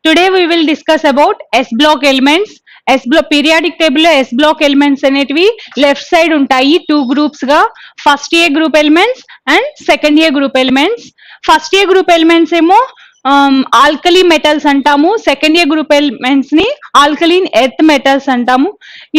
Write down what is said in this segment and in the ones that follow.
Today we will discuss about S block elements. S block periodic table లో S block elements అనేటివి left side ఉంటాయి two groups గా. First A group elements and second A group elements. First A group elements ఏమో alkali metals అంటాము, second A group elements ని alkaline earth metals అంటాము.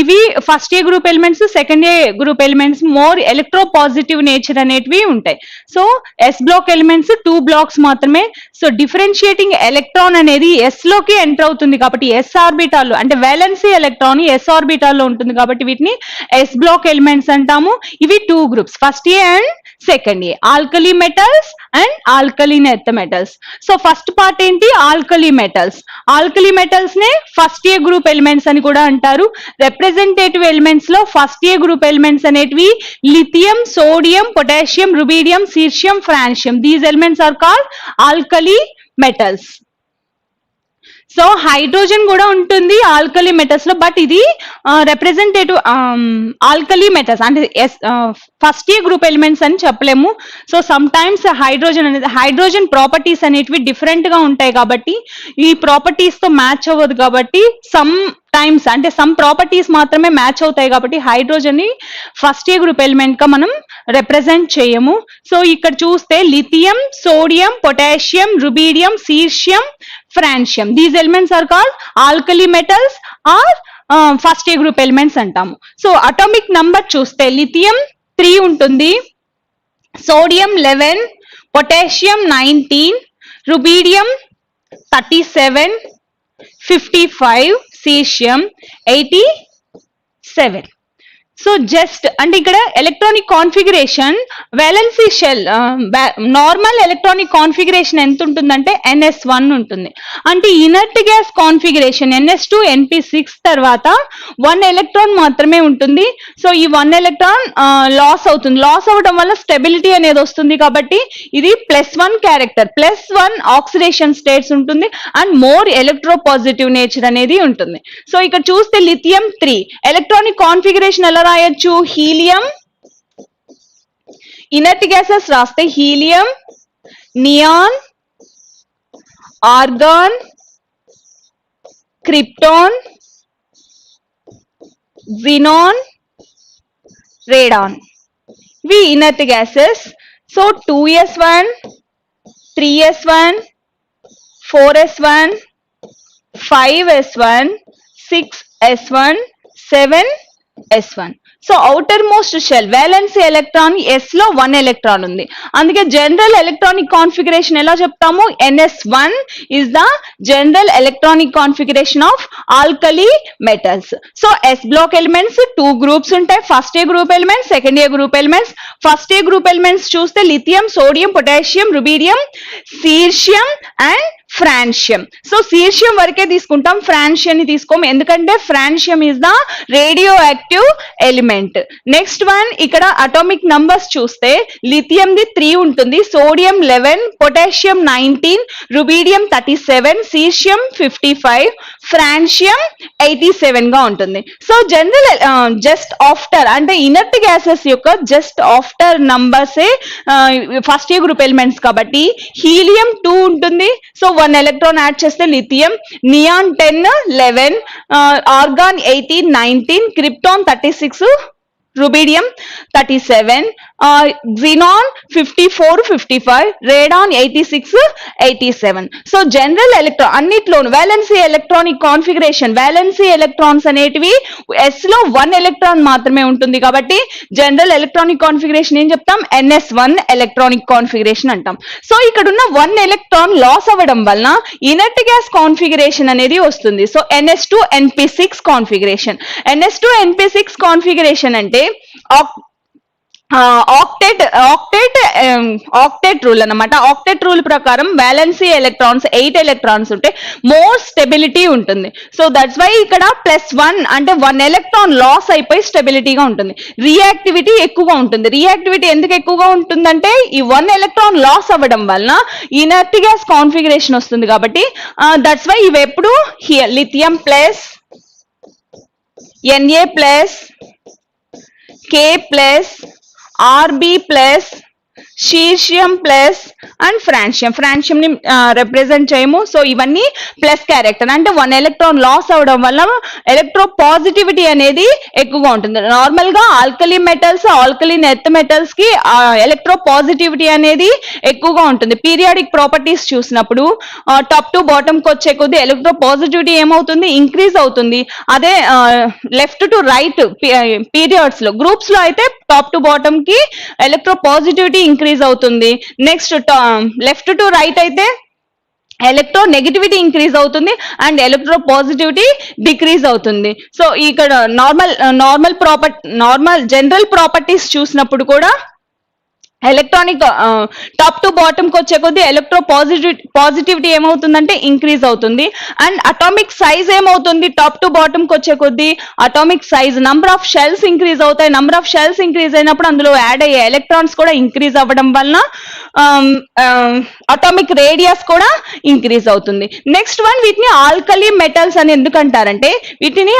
ఇవి first A group elements, second A group elements more electro positive nature అనేటివి ఉంటాయి. So S block elements 2 blocks మాత్రమే. So differentiating electron అనేది S లోకి ఎంటర్ అవుతుంది కాబట్టి ఎస్ ఆర్బిటాల్లో అంటే వాలెన్సీ ఎలక్ట్రాన్ ఎస్ ఆర్బిటాల్లో ఉంటుంది కాబట్టి వీటిని ఎస్ బ్లాక్ ఎలిమెంట్స్ అంటాము. ఇవి 2 groups, first A and second A, alkali metals and alkaline earth metals. So first part ఏంటి? Alkali metals. ఆల్కలీ మెటల్స్ నే ఫస్ట్ ఏ గ్రూప్ ఎలిమెంట్స్ అని కూడా అంటారు. రిప్రజెంటేటివ్ ఎలిమెంట్స్ లో ఫస్ట్ ఏ గ్రూప్ ఎలిమెంట్స్ అనేటివి lithium, sodium, potassium, rubidium, caesium, francium. These elements are called alkali metals. So hydrogen కూడా ఉంటుంది alkali metals లో, బట్ ఇది రిప్రజెంటేటివ్ ఆల్కలీ మెటల్స్ అంటే ఫస్ట్ ఏ గ్రూప్ ఎలిమెంట్స్ అని చెప్పలేము. సో సమ్ టైమ్స్ హైడ్రోజన్ అనేది hydrogen properties అనేటివి డిఫరెంట్ గా ఉంటాయి కాబట్టి ఈ ప్రాపర్టీస్ తో మ్యాచ్ అవ్వదు కాబట్టి సమ్ టైమ్స్ అంటే సమ్ ప్రాపర్టీస్ మాత్రమే మ్యాచ్ అవుతాయి కాబట్టి హైడ్రోజన్ ని ఫస్ట్ ఏ గ్రూప్ ఎలిమెంట్ గా మనం రిప్రజెంట్ చేయము. సో ఇక్కడ చూస్తే lithium, sodium, potassium, rubidium, caesium, francium. These elements are called alkali metals are first A group elements అంటాము. సో అటామిక్ నంబర్ చూస్తే లిథియం 3 ఉంటుంది, sodium 11, potassium 19, rubidium 37, 55, caesium 87. So just అంటే ఇక్కడ electronic configuration valency shell normal electronic configuration ఎంత ఉంటుందంటే NS1 ఉంటుంది. అంటే inert gas configuration NS2 NP6 తర్వాత 1 ఎలక్ట్రాన్ మాత్రమే ఉంటుంది. సో ఈ 1 ఎలక్ట్రాన్ లాస్ అవుతుంది. లాస్ అవడం వల్ల స్టెబిలిటీ అనేది వస్తుంది కాబట్టి ఇది +1 క్యారెక్టర్, +1 ఆక్సిడేషన్ స్టేట్స్ ఉంటుంది and more electro positive nature అనేది ఉంటుంది. సో ఇక్కడ చూస్తే లిథియం 3 ఎలక్ట్రానిక్ కాన్ఫిగరేషన్ ఎలా రాయొచ్చు? హీలియం, ఇనర్ట్ గ్యాసెస్ రాస్తే helium, neon, argon, krypton, xenon, radon. ఇవి inert gases. So 2s1, 3s1, 4s1, 5s1, 6s1, 7s1. So outer most shell valency electron s లో 1 electron ఉంది. అందుకే జనరల్ ఎలక్ట్రానిక్ కాన్ఫిగరేషన్ ఎలా చెప్తాము? NS1 is the general electronic configuration of alkali metals. So S block elements 2 groups ఉంటాయి, first A group elements, second A group elements. First A group elements చూస్తే lithium, sodium, potassium, rubidium, caesium and francium. So caesium వరకే తీసుకుంటాం, francium ని తీసుకోము ఎందుకంటే francium is the radio active element. Next one ఇక్కడ atomic numbers చూస్తే lithium ది 3 ఉంటుంది, సోడియం 11, పొటాషియం 19, రుబీడియం 37, సీర్షియం 55, ఫ్రాన్షియం 87 గా ఉంటుంది. సో జనరల్ జస్ట్ ఆఫ్టర్ అంటే ఇనర్ట్ గ్యాసెస్ యొక్క just after numbers first A group elements కాబట్టి హీలియం 2 ఉంటుంది. సో 1 ఎలక్ట్రాన్ యాడ్ చేస్తే lithium, neon 10, 11, argon 18, 19, krypton 36, rubidium 37, xenon 54, 55, radon 86, 87. So general electron అన్నిట్లోను valency electronic configuration valency electrons అనేటివి S లో 1 electron మాత్రమే ఉంటుంది కాబట్టి జనరల్ ఎలక్ట్రానిక్ కాన్ఫిగరేషన్ ఏం చెప్తాం? NS1 ఎలక్ట్రానిక్ కాన్ఫిగరేషన్ అంటాం. సో ఇక్కడ ఉన్న 1 ఎలక్ట్రాన్ లాస్ అవ్వడం వలన ఇనర్ట్ గ్యాస్ కాన్ఫిగరేషన్ అనేది వస్తుంది. So NS2 NP6 configuration. NS2 NP6 configuration అంటే ఆక్టేట్ రూల్ అన్నమాట. ఆక్టేట్ రూల్ ప్రకారం వాలెన్సీ ఎలక్ట్రాన్స్ 8 ఎలక్ట్రాన్స్ ఉంటే మోర్ స్టెబిలిటీ ఉంటుంది. సో దట్స్ వై ఇక్కడ +1 అంటే 1 ఎలక్ట్రాన్ లాస్ అయిపోయి స్టెబిలిటీగా ఉంటుంది. రియాక్టివిటీ ఎక్కువగా ఉంటుంది. రియాక్టివిటీ ఎందుకు ఎక్కువగా ఉంటుందంటే ఈ 1 ఎలక్ట్రాన్ లాస్ అవ్వడం వలన ఇనర్ట్ గ్యాస్ కాన్ఫిగరేషన్ వస్తుంది కాబట్టి దట్స్ వై ఇవి ఎప్పుడు lithium plus, Na plus, K plus, Rb plus, caesium plus and francium ని రిప్రజెంట్ చేయము. సో ఇవన్నీ ప్లస్ క్యారెక్టర్, అంటే 1 ఎలక్ట్రాన్ లాస్ అవడం వల్ల ఎలక్ట్రో పాజిటివిటీ అనేది ఎక్కువగా ఉంటుంది. నార్మల్ గా alkali metals, alkaline earth metals కి ఎలక్ట్రో పాజిటివిటీ అనేది ఎక్కువగా ఉంటుంది. పీరియాడిక్ ప్రాపర్టీస్ చూసినప్పుడు టాప్ టు బాటమ్ కి వచ్చే కొద్ది ఎలక్ట్రో పాజిటివిటీ ఏమవుతుంది, ఇంక్రీజ్ అవుతుంది. అదే లెఫ్ట్ టు రైట్ పీరియడ్స్ లో, గ్రూప్స్ లో అయితే టాప్ టు బాటమ్ కి ఎలక్ట్రో పాజిటివిటీ ఇంక్రీజ్ అవుతుంది. నెక్స్ట్ లెఫ్ట్ టు రైట్ అయితే ఎలక్ట్రో నెగటివిటీ ఇంక్రీజ్ అవుతుంది అండ్ ఎలక్ట్రో పాజిటివిటీ డిక్రీజ్ అవుతుంది. సో ఇక్కడ నార్మల్ జనరల్ ప్రాపర్టీస్ చూసినప్పుడు కూడా ఎలక్ట్రానిక్ టాప్ టు బాటమ్ కి వచ్చే కొద్ది ఎలక్ట్రో పాజిటివిటీ ఏమవుతుందంటే ఇంక్రీజ్ అవుతుంది. అండ్ అటామిక్ సైజ్ ఏమవుతుంది, టాప్ టు బాటమ్ కి వచ్చే కొద్ది atomic size, number of shells increase అవుతాయి. నంబర్ ఆఫ్ షెల్స్ ఇంక్రీజ్ అయినప్పుడు అందులో యాడ్ అయ్యే ఎలక్ట్రాన్స్ కూడా ఇంక్రీజ్ అవ్వడం వలన అటామిక్ రేడియస్ కూడా ఇంక్రీజ్ అవుతుంది. నెక్స్ట్ వన్, వీటిని ఆల్కలీ మెటల్స్ అని ఎందుకు అంటారంటే వీటిని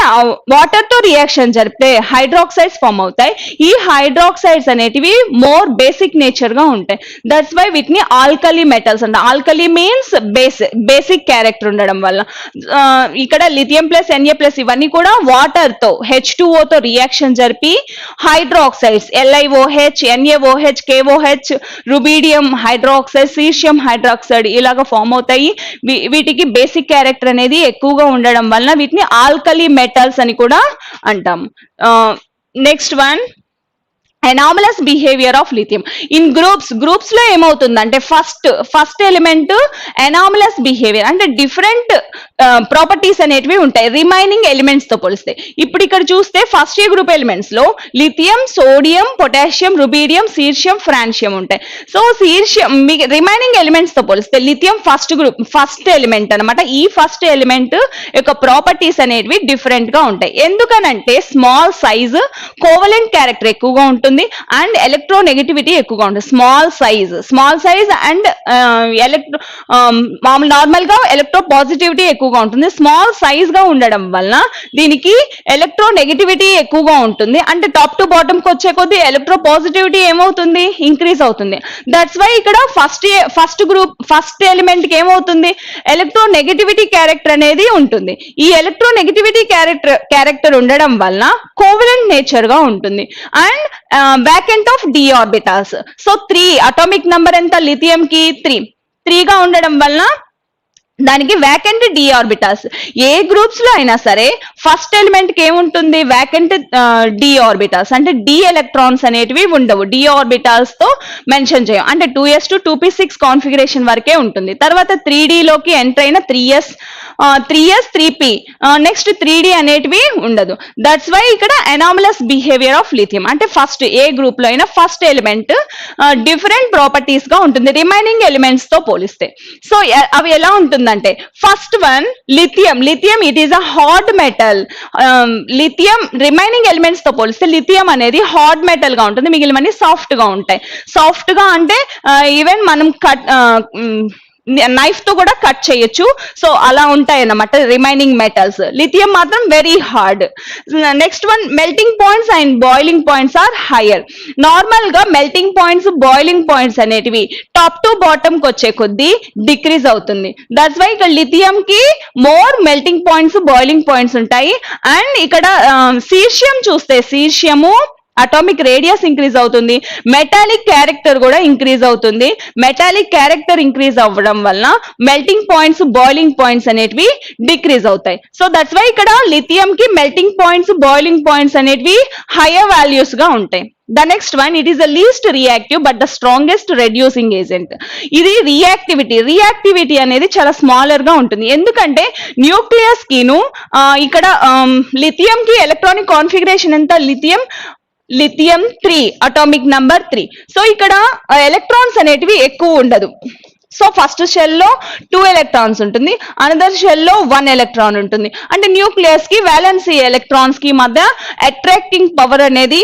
వాటర్ తో రియాక్షన్ జరిపితే హైడ్రాక్సైడ్స్ ఫామ్ అవుతాయి. ఈ హైడ్రాక్సైడ్స్ అనేటివి మోర్ బేసిక్ నేచర్ గా ఉంటాయి. దట్స్ వై వీటిని ఆల్కలీ మెటల్స్ అంట. ఆల్కలీ మీన్స్ బేసిక్ క్యారెక్టర్ ఉండడం వల్ల. ఇక్కడ లిథియం ప్లస్ Na ప్లస్ ఇవన్నీ కూడా వాటర్ తో H2O తో రియాక్షన్ జరిపి hydroxides LiOH, NaOH, KOH, rubidium hydroxide, caesium hydroxide ఇలాగా ఫామ్ అవుతాయి. వీటికి బేసిక్ క్యారెక్టర్ అనేది ఎక్కువగా ఉండడం వలన వీటిని ఆల్కలీ మెటల్స్ అని కూడా అంటాం. Next one, anomalous behaviour of lithium in groups లో ఏమవుతుందంటే ఫస్ట్ ఎలిమెంట్ ఎనామలస్ బిహేవియర్, అంటే డిఫరెంట్ ప్రాపర్టీస్ అనేటివి ఉంటాయి రిమైనింగ్ ఎలిమెంట్స్ తో పోలిస్తే. ఇప్పుడు ఇక్కడ చూస్తే ఫస్ట్ ఏ గ్రూప్ ఎలిమెంట్స్ లో lithium, sodium, potassium, rubidium, caesium, francium ఉంటాయి. సో సీర్షియం రిమైనింగ్ ఎలిమెంట్స్ తో పోలిస్తే లిథియం ఫస్ట్ ఎలిమెంట్ అనమాట. ఈ ఫస్ట్ ఎలిమెంట్ యొక్క ప్రాపర్టీస్ అనేటివి డిఫరెంట్ గా ఉంటాయి. ఎందుకనంటే స్మాల్ సైజ్, కోవలెంట్ క్యారెక్టర్ ఎక్కువగా ఉంటుంది అండ్ ఎలక్ట్రో నెగటివిటీ ఎక్కువగా ఉంటుంది. స్మాల్ సైజ్ అండ్ నార్మల్ గా ఎలక్ట్రో పాజిటివిటీ ఎక్కువగా ఉంటుంది. స్మాల్ సైజ్ గా ఉండడం వలన దీనికి ఎలక్ట్రో నెగటివిటీ ఎక్కువగా ఉంటుంది. అంటే టాప్ టు బాటమ్ కి వచ్చే కొద్ది ఎలక్ట్రో పాజిటివిటీ ఏమవుతుంది, ఇంక్రీజ్ అవుతుంది. దట్స్ వై ఇక్కడ ఫస్ట్ ఎలిమెంట్ కి ఏమవుతుంది, ఎలక్ట్రో నెగటివిటీ క్యారెక్టర్ అనేది ఉంటుంది. ఈ ఎలక్ట్రో నెగటివిటీ క్యారెక్టర్ ఉండడం వలన కోవలెంట్ నేచర్ గా ఉంటుంది. And vacant of d orbitals. So 3 atomic number ఎంత లిథియం కి 3 గా ఉండడం వలన దానికి వ్యాకెంట్ డి ఆర్బిటాల్స్. ఏ గ్రూప్స్ లో అయినా సరే ఫస్ట్ ఎలిమెంట్ కి ఏముంటుంది, వ్యాకెంట్ డి ఆర్బిటాల్స్, అంటే డి ఎలక్ట్రాన్స్ అనేటివి ఉండవు. డి ఆర్బిటాల్స్ తో మెన్షన్ చేయం, అంటే 2s to 2p6 కాన్ఫిగరేషన్ వరకే ఉంటుంది. తర్వాత 3d లోకి ఎంటర్ అయిన 3s 3p నెక్స్ట్ 3d అనేటివి ఉండదు. దట్స్ వై ఇక్కడ ఎనామలస్ బిహేవియర్ ఆఫ్ లిథియం, అంటే ఫస్ట్ ఏ గ్రూప్ లో అయినా ఫస్ట్ ఎలిమెంట్ డిఫరెంట్ ప్రాపర్టీస్ గా ఉంటుంది రిమైనింగ్ ఎలిమెంట్స్ తో పోలిస్తే. సో అవి ఎలా ఉంటుంది అంటే first one lithium it is a hard metal. Lithium remaining elements తో పోలిస్తే లిథియం అనేది హార్డ్ మెటల్ గా ఉంటుంది, మిగిలినవన్నీ సాఫ్ట్ గా ఉంటాయి. సాఫ్ట్ గా అంటే ఈవెన్ మనం నైఫ్ తో కూడా కట్ చేయొచ్చు. సో అలా ఉంటాయి అన్నమాట రిమైనింగ్ మెటల్స్. లిథియం మాత్రం very hard. Next one, melting points and boiling points are higher. Normal గా మెల్టింగ్ పాయింట్స్, బాయిలింగ్ పాయింట్స్ అనేటివి టాప్ టు బాటమ్ కి వచ్చే కొద్దీ డిక్రీజ్ అవుతుంది. దట్స్ వై ఇక్కడ లిథియం కి more melting points, boiling points ఉంటాయి. అండ్ ఇక్కడ సీర్షియం చూస్తే సీర్షియము అటామిక్ రేడియస్ ఇంక్రీజ్ అవుతుంది, మెటాలిక్ క్యారెక్టర్ కూడా ఇంక్రీజ్ అవుతుంది. మెటాలిక్ క్యారెక్టర్ ఇంక్రీజ్ అవ్వడం వలన మెల్టింగ్ పాయింట్స్, బాయిలింగ్ పాయింట్స్ అనేటివి డిక్రీజ్ అవుతాయి. సో దట్స్ వై ఇక్కడ లిథియం కి మెల్టింగ్ పాయింట్స్, బాయిలింగ్ పాయింట్స్ అనేటివి హైయర్ వాల్యూస్ గా ఉంటాయి. The next one, it is the least reactive but the strongest reducing agent. ఇది రియాక్టివిటీ అనేది చాలా స్మాలర్ గా ఉంటుంది. ఎందుకంటే న్యూక్లియస్ కిను ఇక్కడ లిథియం కి ఎలక్ట్రానిక్ కాన్ఫిగరేషన్ ఎంత, లిథియం 3 అటామిక్ నంబర్ 3. సో ఇక్కడ ఎలక్ట్రాన్స్ అనేటివి ఎక్కువ ఉండదు. సో ఫస్ట్ షెల్ లో 2 ఎలక్ట్రాన్స్ ఉంటుంది, అనదర్ షెల్ లో 1 ఎలక్ట్రాన్ ఉంటుంది. అంటే న్యూక్లియస్ కి వ్యాలెన్సీ ఎలక్ట్రాన్స్ కి మధ్య అట్రాక్టింగ్ పవర్ అనేది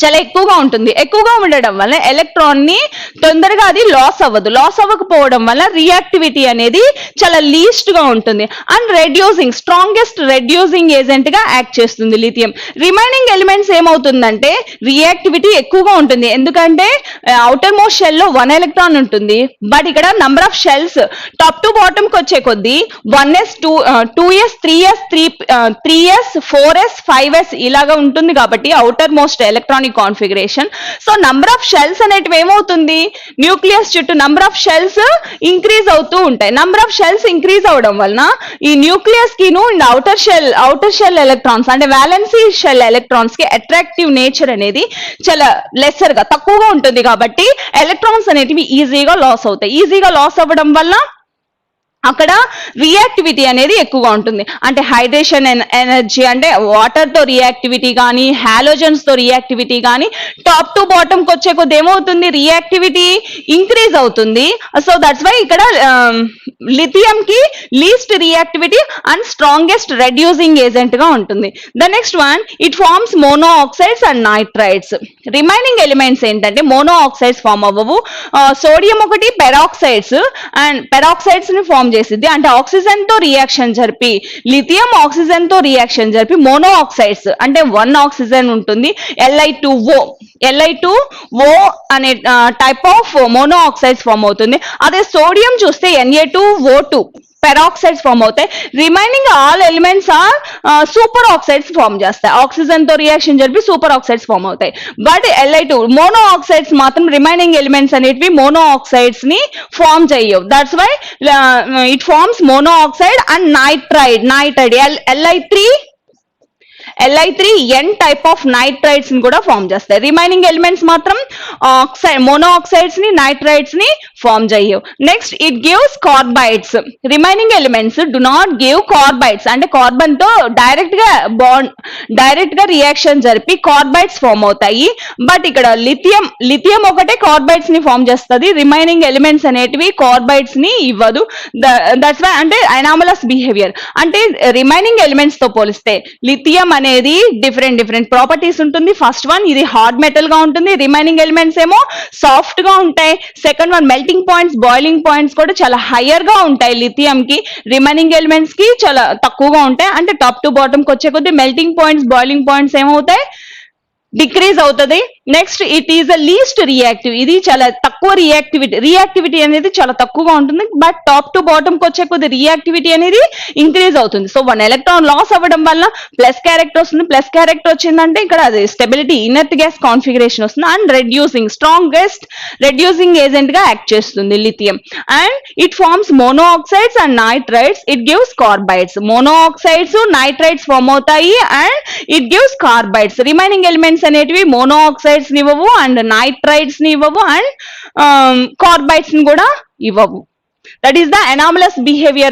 చాలా ఎక్కువగా ఉంటుంది. ఎక్కువగా ఉండడం వల్ల ఎలక్ట్రాన్ ని తొందరగా అది లాస్ అవ్వదు. లాస్ అవ్వకపోవడం వల్ల రియాక్టివిటీ అనేది చాలా లీస్ట్ గా ఉంటుంది. And reducing strongest reducing agent గా యాక్ట్ చేస్తుంది లిథియం. రిమైనింగ్ ఎలిమెంట్స్ ఏమవుతుందంటే రియాక్టివిటీ ఎక్కువగా ఉంటుంది. ఎందుకంటే అవుటర్ మోస్ట్ షెల్ లో 1 ఎలక్ట్రాన్ ఉంటుంది. బట్ ఇక్కడ number of shells top to bottom కి వచ్చే కొద్దీ 1s 2s 3s 4s 5s ఇలాగా ఉంటుంది కాబట్టి outer most electronic configuration. So number of shells అనేటివి ఏమవుతుంది, న్యూక్లియస్ చుట్టూ నంబర్ ఆఫ్ షెల్స్ ఇంక్రీజ్ అవుతూ ఉంటాయి. నంబర్ ఆఫ్ షెల్స్ ఇంక్రీజ్ అవడం వలన ఈ న్యూక్లియస్ కి అవుటర్ షెల్ ఎలక్ట్రాన్స్ అంటే వ్యాలెన్సీ షెల్ ఎలక్ట్రాన్స్ కి అట్రాక్టివ్ నేచర్ అనేది చాలా లెస్సర్ గా తక్కువగా ఉంటుంది కాబట్టి ఎలక్ట్రాన్స్ అనేటివి ఈజీగా లాస్ అవుతాయి. ఈజీగా లాస్ అవ్వడం వల్ల అక్కడ రియాక్టివిటీ అనేది ఎక్కువగా ఉంటుంది. అంటే హైడ్రేషన్ ఎనర్జీ అంటే వాటర్ తో రియాక్టివిటీ కానీ హాలోజన్స్ తో రియాక్టివిటీ కానీ టాప్ టు బాటమ్ కి వచ్చే కొద్ది ఏమవుతుంది, రియాక్టివిటీ ఇంక్రీజ్ అవుతుంది. సో దట్స్ వై ఇక్కడ లిథియం కి least reactivity and strongest reducing agent గా ఉంటుంది. The next one, it forms mono oxides and nitrides. Remaining elements ఏంటంటే మోనో ఆక్సైడ్స్ ఫామ్ అవ్వవు. సోడియం ఒకటి పెరాక్సైడ్స్ అండ్ పెరాక్సైడ్స్ ని ఫామ్ చేసిద్ది. అంటే ఆక్సిజన్ తో రియాక్షన్ జరిపి లిథియం ఆక్సిజన్ తో రియాక్షన్ జరిపి మోనో ఆక్సైడ్స్ అంటే 1 ఆక్సిజన్ ఉంటుంది. Li2O అనే type of mono oxides form అవుతుంది. అదే సోడియం చూస్తే Na2O2 పెరాక్సైడ్స్ ఫామ్ అవుతాయి. Remaining all elements are super oxides form చేస్తాయి. ఆక్సిజన్ తో రియాక్షన్ జరిపి సూపర్ ఆక్సైడ్స్ ఫామ్ అవుతాయి. బట్ Li2 మోనో ఆక్సైడ్స్ మాత్రం రిమైనింగ్ ఎలిమెంట్స్ అనేటివి మోనో ఆక్సైడ్స్ ని ఫామ్ చేయవు. That's why it forms mono oxide and nitride Li3N type of nitrides ని కూడా ఫామ్ చేస్తాయి. రిమైనింగ్ ఎలిమెంట్స్ మాత్రం మోనో ఆక్సైడ్స్ ని నైట్రైడ్స్ ని ఫామ్ చేయవు. Next, it gives carbides. Remaining elements do not give carbides అంటే కార్బన్ తో డైరెక్ట్ గా రియాక్షన్ జరిపి కార్బైడ్స్ ఫామ్ అవుతాయి. బట్ ఇక్కడ లిథియం ఒకటే కార్బైడ్స్ ని ఫామ్ చేస్తుంది. రిమైనింగ్ ఎలిమెంట్స్ అనేటివి కార్బైడ్స్ ని ఇవ్వదు. దట్స్ వై అంటే అనామలస్ బిహేవియర్. అంటే రిమైనింగ్ ఎలిమెంట్స్ తో పోలిస్తే లిథియం అనేది డిఫరెంట్ ప్రాపర్టీస్ ఉంటుంది. ఫస్ట్ వన్, ఇది హార్డ్ మెటల్ గా ఉంటుంది. రిమైనింగ్ ఎలిమెంట్స్ ఏమో సాఫ్ట్ గా ఉంటాయి. Second one, melting points boiling points కూడా చాలా హయ్యర్ గా ఉంటాయి లిథియం కి. రిమైనింగ్ ఎలిమెంట్స్ కి చాలా తక్కువగా ఉంటాయి. అంటే టాప్ టు బాటమ్ కి వచ్చే కొద్ది మెల్టింగ్ పాయింట్స్ బాయిలింగ్ పాయింట్స్ ఏమవుతాయి, డిక్రీజ్ అవుతుంది. Next, it is the least reactive. ఇది చాలా తక్కువ రియాక్టివిటీ అనేది చాలా తక్కువగా ఉంటుంది. బట్ టాప్ టు బాటమ్ కి వచ్చే కొద్ది రియాక్టివిటీ అనేది ఇంక్రీజ్ అవుతుంది. సో 1 ఎలక్ట్రాన్ లాస్ అవ్వడం వల్ల ప్లస్ క్యారెక్టర్ వస్తుంది. ప్లస్ క్యారెక్టర్ వచ్చిందంటే ఇక్కడ అది స్టెబిలిటీ ఇనర్ట్ గ్యాస్ కాన్ఫిగరేషన్ వస్తుంది. అండ్ స్ట్రాంగెస్ట్ రెడ్యూసింగ్ ఏజెంట్ గా యాక్ట్ చేస్తుంది lithium. And it forms mono oxides and nitrides. It gives carbides. Mono oxides nitrides form అవుతాయి and it gives carbides. Remaining elements అనేటివి mono oxides ని ఇవ్వవు and nitrides ని ఇవ్వవు and carbides ని కూడా ఇవ్వవు. That is the anomalous behavior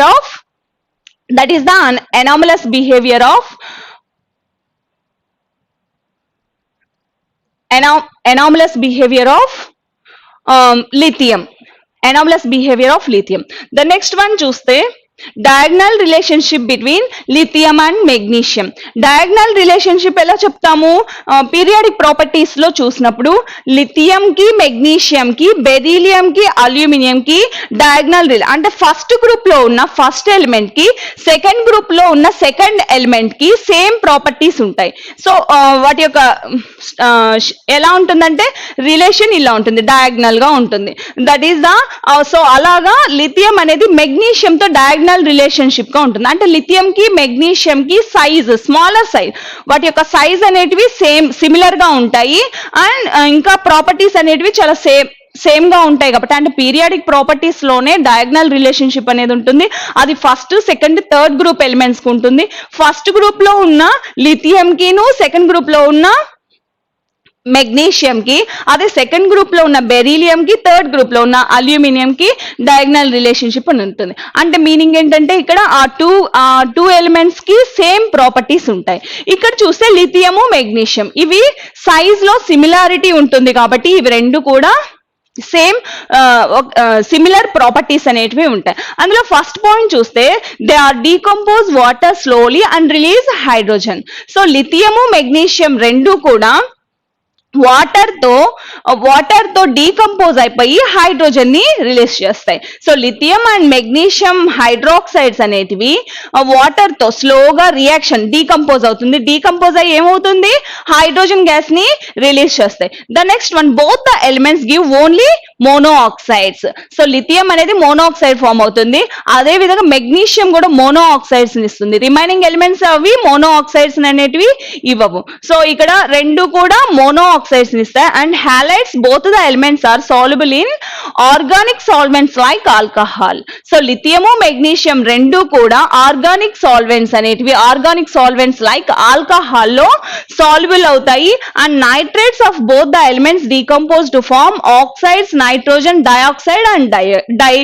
of lithium. The next one చూస్తే diagonal relationship between lithium and magnesium. Diagonal relationship ఎలా చెప్తాము, పీరియాడిక్ ప్రాపర్టీస్ లో చూసినప్పుడు లిథియం కి మెగ్నీషియం కి బెరీలియం కి అల్యూమినియం కి డయాగ్నల్ అంటే ఫస్ట్ గ్రూప్ లో ఉన్న ఫస్ట్ ఎలిమెంట్ కి సెకండ్ గ్రూప్ లో ఉన్న సెకండ్ ఎలిమెంట్ కి సేమ్ ప్రాపర్టీస్ ఉంటాయి. సో వాటి యొక్క ఎలా ఉంటుందంటే రిలేషన్ ఇలా ఉంటుంది, డయాగ్నల్ గా ఉంటుంది. దట్ ఈస్ ద సో అలాగా లిథియం అనేది మెగ్నీషియం తో డయాగ్నల్ రిలేషన్షిప్ గా ఉంటుంది. అంటే లిథియం కి మెగ్నీషియం కి సైజ్ స్మాలర్ సైజ్, వాటి యొక్క సైజ్ అనేటివి సిమిలర్ గా ఉంటాయి. అండ్ ఇంకా ప్రాపర్టీస్ అనేటివి చాలా సేమ్ గా ఉంటాయి కాబట్టి అంటే పీరియాడిక్ ప్రాపర్టీస్ లోనే డయాగ్నల్ రిలేషన్షిప్ అనేది ఉంటుంది. అది first second third group elements కు ఉంటుంది. ఫస్ట్ గ్రూప్ లో ఉన్న లిథియం కిను సెకండ్ గ్రూప్ లో ఉన్న మెగ్నీషియం కి, అదే సెకండ్ గ్రూప్ లో ఉన్న బెరీలియం కి థర్డ్ గ్రూప్ లో ఉన్న అల్యూమినియం కి డయాగ్నల్ రిలేషన్షిప్ అని ఉంటుంది. అంటే మీనింగ్ ఏంటంటే ఇక్కడ ఆ టూ ఎలిమెంట్స్ కి సేమ్ ప్రాపర్టీస్ ఉంటాయి. ఇక్కడ చూస్తే లిథియము మెగ్నీషియం ఇవి సైజ్ లో సిమిలారిటీ ఉంటుంది కాబట్టి ఇవి రెండు కూడా సేమ్ సిమిలర్ ప్రాపర్టీస్ అనేటివి ఉంటాయి. అందులో ఫస్ట్ పాయింట్ చూస్తే they are decompose water slowly and release hydrogen. So lithium magnesium రెండు కూడా వాటర్ తో డీకంపోజ్ అయిపోయి హైడ్రోజన్ ని రిలీజ్ చేస్తాయి. So lithium and magnesium hydroxides అనేటివి వాటర్ తో స్లోగా రియాక్షన్ డీకంపోజ్ అవుతుంది. డీకంపోజ్ అయ్యి ఏమవుతుంది, హైడ్రోజన్ గ్యాస్ ని రిలీజ్ చేస్తాయి. The next one, both the elements give only mono oxides. So lithium అనేది మోనో ఆక్సైడ్ ఫామ్ అవుతుంది, అదే విధంగా మెగ్నీషియం కూడా మోనో ఆక్సైడ్స్ ఇస్తుంది. రిమైనింగ్ ఎలిమెంట్స్ అవి మోనో ఆక్సైడ్స్ అనేటివి ఇవ్వవు. సో ఇక్కడ రెండు కూడా మోనో ఆక్సైడ్స్ ఇస్తాయి. And halides, both the elements are soluble in organic solvents like alcohol. So lithium magnesium రెండు కూడా ఆర్గానిక్ సాల్వెంట్స్ అనేటివి ఆర్గానిక్ సాల్వెంట్స్ లైక్ ఆల్కహాల్ లో సాల్యుబుల్ అవుతాయి. And nitrates of both the elements decompose to form oxides, nitrogen dioxide and di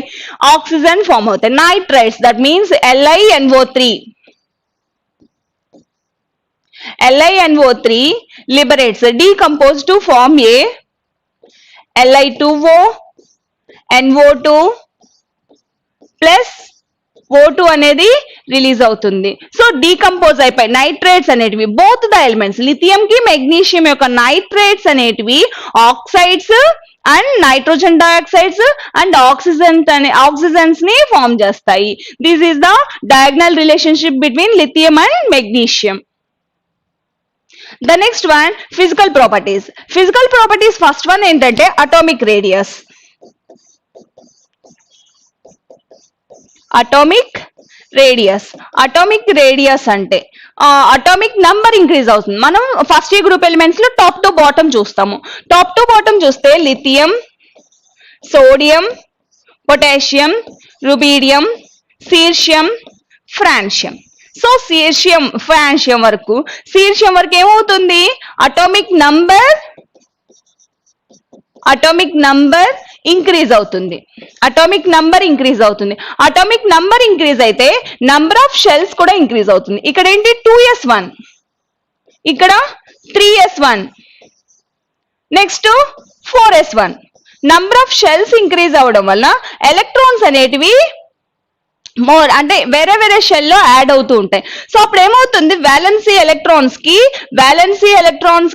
oxygen form అవుతాయి. Nitrates that means LiNO3. LiNO3 liberates, decompose to form a Li2O, NO2 plus O2 అనేది release అవుతుంది. So decompose అయిపోయి nitrates అనేటివి both the elements lithium కి magnesium యొక్క nitrates అనేటివి oxides and nitrogen dioxides and oxygens ని form చేస్తాయి. This is the diagonal relationship between lithium and magnesium. The next one, physical properties. Physical properties first one ఏంటంటే atomic radius. Atomic radius అంటే atomic number increase అవుతుంది. మనం first year group elements లో top to bottom చూస్తాము. Top to bottom చూస్తే lithium, sodium, potassium, rubidium, caesium, francium. So francium వరకు ఏమవుతుంది, atomic number increase అవుతుంది. అటామిక్ నంబర్ ఇంక్రీజ్ అయితే నంబర్ ఆఫ్ షెల్స్ కూడా ఇంక్రీజ్ అవుతుంది. ఇక్కడ ఏంటి 2s1, ఇక్కడ 3s1, next 4s1. Number of shells increase అవడం వల్ల ఎలక్ట్రాన్స్ అనేటివి మోర్ అంటే వేరే వేరే షెల్ లో యాడ్ అవుతూ ఉంటాయి. సో అప్పుడు ఏమవుతుంది, వ్యాలెన్సీ ఎలక్ట్రాన్స్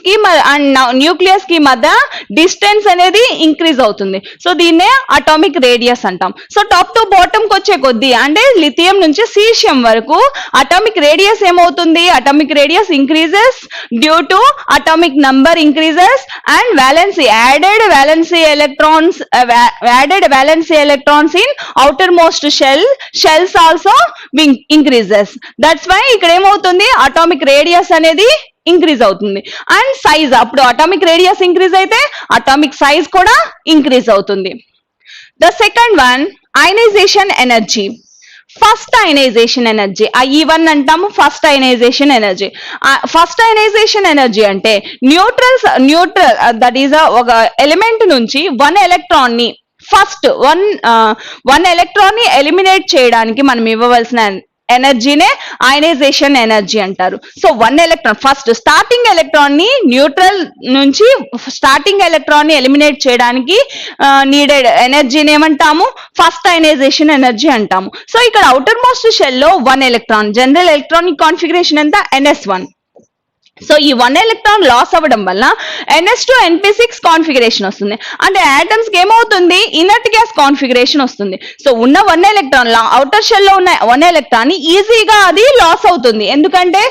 కి అండ్ న్యూక్లియస్ కి మధ్య డిస్టెన్స్ అనేది ఇంక్రీజ్ అవుతుంది. సో దీన్నే అటామిక్ రేడియస్ అంటాం. సో టాప్ టు బాటమ్ కి వచ్చే కొద్దీ అంటే లిథియం నుంచి సీషియం వరకు అటామిక్ రేడియస్ ఏమవుతుంది, atomic radius increases due to atomic number increases and added valency electrons in outer most shells also increases. That's why ఇక్కడ ఏమవుతుంది, అటామిక్ రేడియస్ అనేది ఇంక్రీజ్ అవుతుంది. అండ్ సైజ్, అప్పుడు అటామిక్ రేడియస్ ఇంక్రీజ్ అయితే atomic size కూడా increase అవుతుంది. The second one, ionisation energy. First ionisation energy I1 అంటాము. First ionisation energy అంటే న్యూట్రల్ దట్ ఈస్ ఒక ఎలిమెంట్ నుంచి వన్ ఎలక్ట్రాన్ ని ఫస్ట్ వన్ ఎలక్ట్రాన్ ని ఎలిమినేట్ చేయడానికి మనం ఇవ్వవలసిన ఎనర్జీనే అయనైజేషన్ ఎనర్జీ అంటారు. So one electron first starting electron ని న్యూట్రల్ నుంచి స్టార్టింగ్ ఎలక్ట్రాన్ ని ఎలిమినేట్ చేయడానికి నీడెడ్ ఎనర్జీని ఏమంటాము, ఫస్ట్ అయనైజేషన్ ఎనర్జీ అంటాము. సో ఇక్కడ అవుటర్ మోస్ట్ షెల్ లో one electron, general electronic configuration ఎంత NS1. సో ఈ వన్ ఎలక్ట్రాన్ లాస్ అవ్వడం వల్ల NS2 NP6 కాన్ఫిగరేషన్ వస్తుంది. అంటే ఆటమ్స్ కి ఏమవుతుంది, ఇనర్ట్ గ్యాస్ కాన్ఫిగరేషన్ వస్తుంది. సో ఉన్న వన్ ఎలక్ట్రాన్ అవుటర్ షెల్ లో ఉన్న వన్ ఎలక్ట్రాన్ ఈజీగా అది లాస్ అవుతుంది. ఎందుకంటే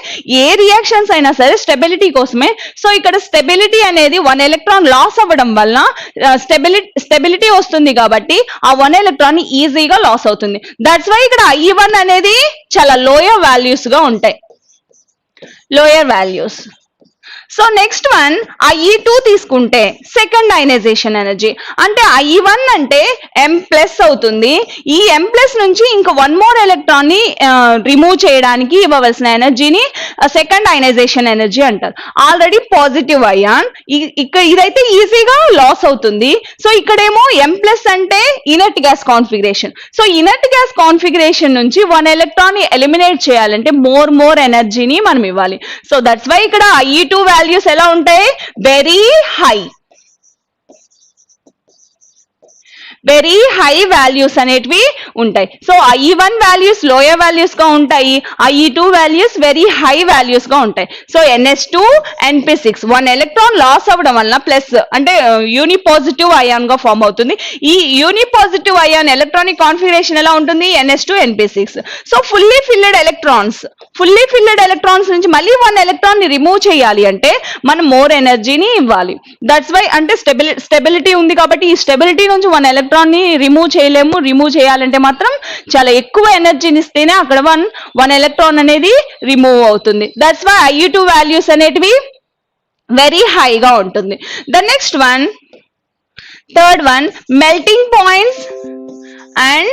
ఏ రియాక్షన్స్ అయినా సరే స్టెబిలిటీ కోసమే. సో ఇక్కడ స్టెబిలిటీ అనేది వన్ ఎలక్ట్రాన్ లాస్ అవ్వడం వల్ల స్టెబిలిటీ వస్తుంది కాబట్టి ఆ వన్ ఎలక్ట్రాన్ ఈజీగా లాస్ అవుతుంది. దట్స్ వై ఇక్కడ I1 అనేది చాలా లోయర్ వాల్యూస్ గా ఉంటాయి, lower values. So next one I2 తీసుకుంటే సెకండ్ అయనైజేషన్ ఎనర్జీ అంటే I1 అంటే M+ అవుతుంది. ఈ M+ నుంచి ఇంకా వన్ మోర్ ఎలక్ట్రాన్ ని రిమూవ్ చేయడానికి ఇవ్వవలసిన ఎనర్జీని సెకండ్ అయనైజేషన్ ఎనర్జీ అంటారు. ఆల్రెడీ పాజిటివ్ అయాన్ ఇక్కడ ఇదైతే ఈజీగా లాస్ అవుతుంది. సో ఇక్కడేమో M+ అంటే inert gas configuration. So inert gas configuration నుంచి వన్ ఎలక్ట్రాన్ ని ఎలిమినేట్ చేయాలంటే మోర్ ఎనర్జీని మనం ఇవ్వాలి. సో దట్స్ వై ఇక్కడ I2 వాల్యూస్ ఎలా ఉంటాయి, very high. Very high values అనేటివి ఉంటాయి. So I1 values lower values గా ఉంటాయి, I2 values very high values గా ఉంటాయి. So NS2 NP6 1 electron loss అవ్వడం వలన ప్లస్ అంటే యూనిపాజిటివ్ అయాన్ గా ఫామ్ అవుతుంది. ఈ యూనిపాజిటివ్ అయాన్ ఎలక్ట్రానిక్ కాన్ఫిగరేషన్ ఎలా ఉంటుంది, NS2 NP6. So fully field electrons నుంచి మళ్ళీ 1 ఎలక్ట్రాన్ ని రిమూవ్ చేయాలి అంటే మనం మోర్ ఎనర్జీని ఇవ్వాలి. దట్స్ వై అంటే స్టెబిలిటీ ఉంది కాబట్టి ఈ స్టెబిలిటీ నుంచి 1 ఎలక్ట్రాన్ ని రిమూవ్ చేయలేము. రిమూవ్ చేయాలంటే మాత్రం చాలా ఎక్కువ ఎనర్జీని ఇస్తేనే అక్కడ 1 ఎలక్ట్రాన్ అనేది రిమూవ్ అవుతుంది. దట్స్ వై I2 వాల్యూస్ అనేటివి వెరీ హైగా ఉంటుంది. The next one, third one, melting points and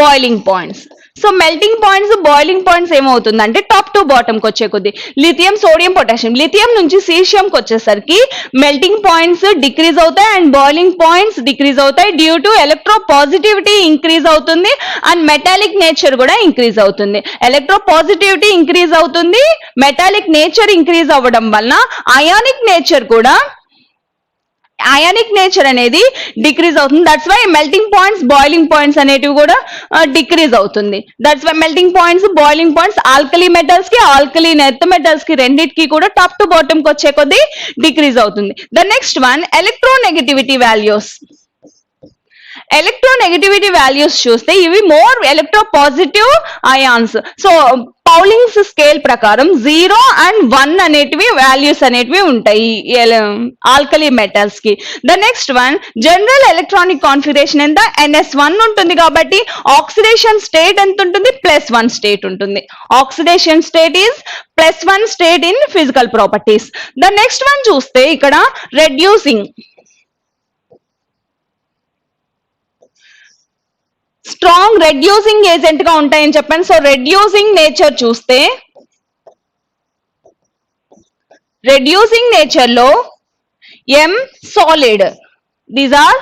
boiling points. So melting points, boiling points ఏమవుతుందంటే టాప్ టు బాటమ్ కి వచ్చే కొద్ది లిథియం, సోడియం, పొటాషియం, లిథియం నుంచి సీషియంకి వచ్చేసరికి మెల్టింగ్ పాయింట్స్ డిక్రీజ్ అవుతాయి అండ్ బాయిలింగ్ పాయింట్స్ డిక్రీజ్ అవుతాయి. Due to electropositivity increase అవుతుంది అండ్ మెటాలిక్ నేచర్ కూడా ఇంక్రీజ్ అవుతుంది. ఎలక్ట్రో పాజిటివిటీ ఇంక్రీజ్ అవుతుంది, మెటాలిక్ నేచర్ ఇంక్రీజ్ అవ్వడం వలన అయానిక్ నేచర్ అనేది డిక్రీజ్ అవుతుంది. That's why melting points, boiling points అనేటివి కూడా డిక్రీజ్ అవుతుంది. That's why melting points, boiling points alkali metals కి, ఆల్కలీన్ ఎర్త్ మెటల్స్ కి రెండింటికి కూడా టాప్ టు బాటమ్ కి వచ్చే కొద్దీ డిక్రీజ్ అవుతుంది. The next one, electronegativity values. Electronegativity values చూస్తే ఇవి more electro positive ions. So Pauling's scale ప్రకారం 0 and 1 అనేటివి వాల్యూస్ అనేటివి ఉంటాయి ఆల్కలీ మెటల్స్ కి. The next one, general electronic configuration ఎంత, NS1 ఉంటుంది కాబట్టి ఆక్సిడేషన్ స్టేట్ ఎంత ఉంటుంది, +1 స్టేట్ ఉంటుంది. Oxidation state is +1 state in physical properties. The next one చూస్తే ఇక్కడ రెడ్యూసింగ్, స్ట్రాంగ్ రెడ్యూసింగ్ ఏజెంట్ గా ఉంటాయని చెప్పాను. సో రెడ్యూసింగ్ నేచర్ చూస్తే, రెడ్యూసింగ్ నేచర్ లో M solid, these are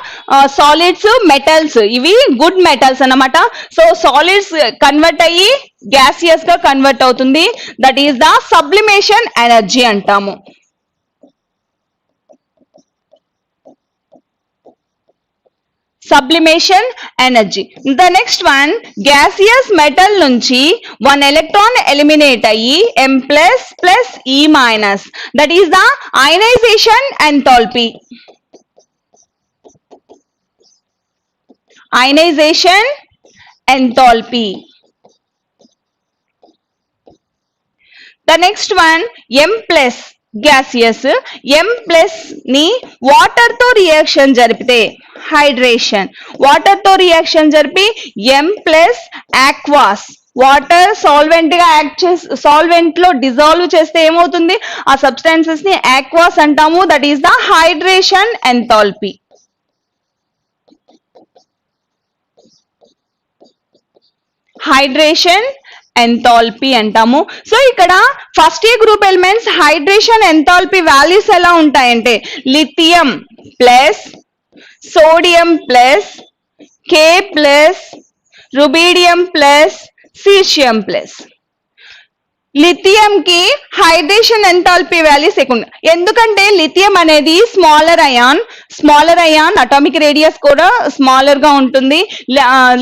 solids, metals, ఇవి గుడ్ మెటల్స్ అన్నమాట. సో సాలిడ్స్ కన్వర్ట్ అయ్యి గ్యాసియస్ గా కన్వర్ట్ అవుతుంది. That is the sublimation energy అంటాము. Sublimation energy. The next one, gaseous metal నుంచి 1 ఎలక్ట్రాన్ ఎలిమినేట్ అయ్యి M++E-, that is the ionisation enthalpy. Ionisation enthalpy. The next one, M+ gaseous, M+ ని water తో reaction జరిపితే hydration, water తో reaction జరిపి M+ aqueous, water solvent గా act చేసి solvent లో డిజాల్వ్ చేస్తే ఏమవుతుంది, ఆ సబ్స్టాన్సెస్ ని ఆక్వాస్ అంటాము. That is the hydration enthalpy. Hydration enthalpy అంటాము. సో ఇక్కడ first A group elements hydration enthalpy values ఎలా ఉంటాయంటే lithium plus, sodium plus, K+, rubidium plus, caesium plus. Lithium కి హైడ్రేషన్ ఎంథాల్పీ వాల్యూస్ ఎక్కువ, ఎందుకంటే లిథియం అనేది స్మాలర్ అయాన్, అటామిక్ రేడియస్ కూడా స్మాలర్ గా ఉంటుంది.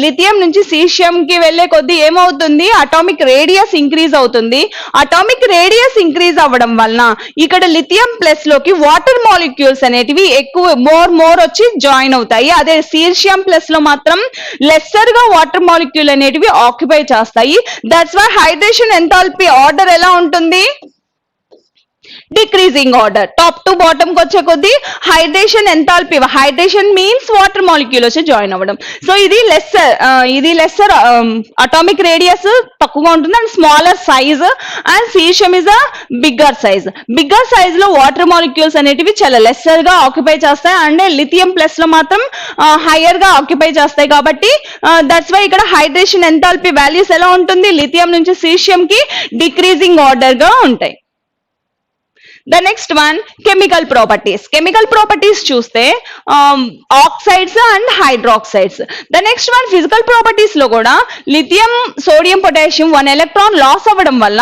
లిథియం నుంచి సీషియం కి వెళ్లే కొద్దీ ఏమవుతుంది, అటామిక్ రేడియస్ ఇంక్రీజ్ అవుతుంది. అటామిక్ రేడియస్ ఇంక్రీజ్ అవ్వడం వలన ఇక్కడ లిథియం ప్లస్ లోకి వాటర్ మాలిక్యూల్స్ అనేటివి ఎక్కువ మోర్ వచ్చి జాయిన్ అవుతాయి. అదే సీషియం ప్లస్ లో మాత్రం లెస్సర్ గా వాటర్ మాలిక్యూల్ అనేటివి ఆక్యుపై చేస్తాయి. That's why hydration enthalpy order ఎలా ఉంటుంది, decreasing order. Top to bottom కి వచ్చే కొద్దీ hydration enthalpy, hydration means water molecule వచ్చి జాయిన్ అవ్వడం. సో ఇది లెస్సర్ అటామిక్ రేడియస్ తక్కువగా ఉంటుంది and smaller size, and caesium is a bigger size లో వాటర్ మాలిక్యూల్స్ అనేటివి చాలా లెస్సర్ గా ఆక్యుపై చేస్తాయి అండ్ లిథియం ప్లస్ లో మాత్రం హైయర్ గా ఆక్యుపై చేస్తాయి. కాబట్టి దట్స్ వై ఇక్కడ హైడ్రేషన్ ఎంథాల్పీ వాల్యూస్ ఎలా ఉంటుంది, లిథియం నుంచి సీషియం కి డిక్రీజింగ్ ఆర్డర్ గా ఉంటాయి. The next one chemical properties చూస్తే oxides and hydroxides. The next one physical properties లో కూడా lithium, sodium, potassium 1 electron loss అవ్వడం వల్ల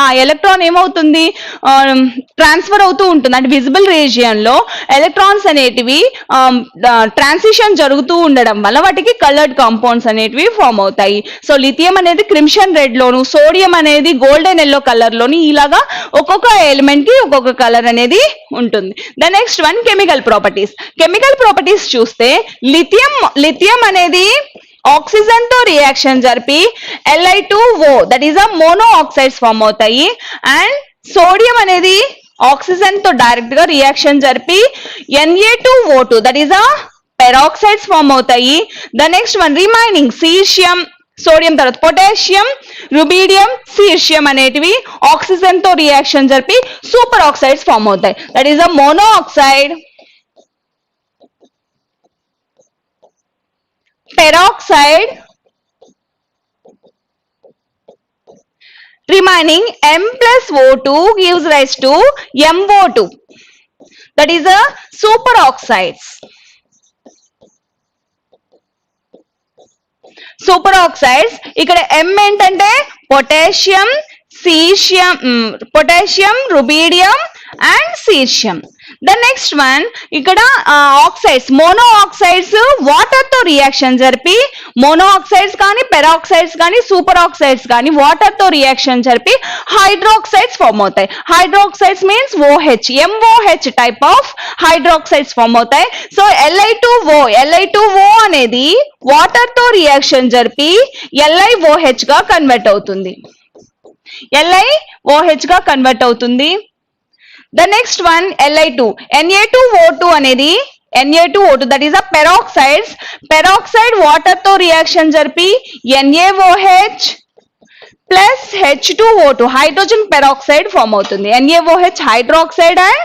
ఆ ఎలక్ట్రాన్ ఏమవుతుంది, ట్రాన్స్ఫర్ అవుతూ ఉంటుంది. అంటే విజిబుల్ రీజియన్ లో ఎలక్ట్రాన్స్ అనేటివి ట్రాన్సిషన్ జరుగుతూ ఉండడం వల్ల వాటికి కలర్డ్ కాంపౌండ్స్ అనేటివి ఫామ్ అవుతాయి. సో లిథియం అనేది క్రిమ్షన్ రెడ్ లోను, సోడియం అనేది గోల్డెన్ ఎల్లో కలర్ లోని, ఇలాగా ఒక్కొక్క ఎలిమెంట్ కి ఒక్కొక్క కలర్ అనేది ఉంటుంది. The next one chemical properties చూస్తే లిథియం అనేది ఆక్సిజన్ తో రియాక్షన్ జరిపి Li2O that is mono oxides form అవుతాయి. అండ్ సోడియం అనేది ఆక్సిజన్ తో డైరెక్ట్ గా రియాక్షన్ జరిపి Na2O2 that is peroxides form అవుతాయి. The next one remaining caesium, sodium తర్వాత పొటాషియం, రుబీడియం, సీషియం అనేటివి ఆక్సిజన్ తో రియాక్షన్ జరిపి సూపర్ ఆక్సైడ్స్ ఫామ్ అవుతాయి. That is mono oxide, peroxide, remaining M plus O2 gives rise to MO2, that is a superoxides. ఇక్కడ M ఏంటంటే potassium, rubidium and caesium. The next one ఇక్కడ oxides, mono oxides water తో reaction జరిపి, mono oxides కానీ peroxides కానీ superoxides కానీ water తో reaction జరిపి హైడ్రాక్సైడ్స్ ఫామ్ అవుతాయి. Hydroxides means OH, MOH type of hydroxides form అవుతాయి. సో Li2O అనేది వాటర్ తో రియాక్షన్ జరిపి LiOH గా కన్వర్ట్ అవుతుంది. The next one Li2, Na2O2 అనేది Na2O2 that is a peroxide water తో రియాక్షన్ జరిపి NaOH plus H2O2 hydrogen peroxide form అవుతుంది. NaOH hydroxide and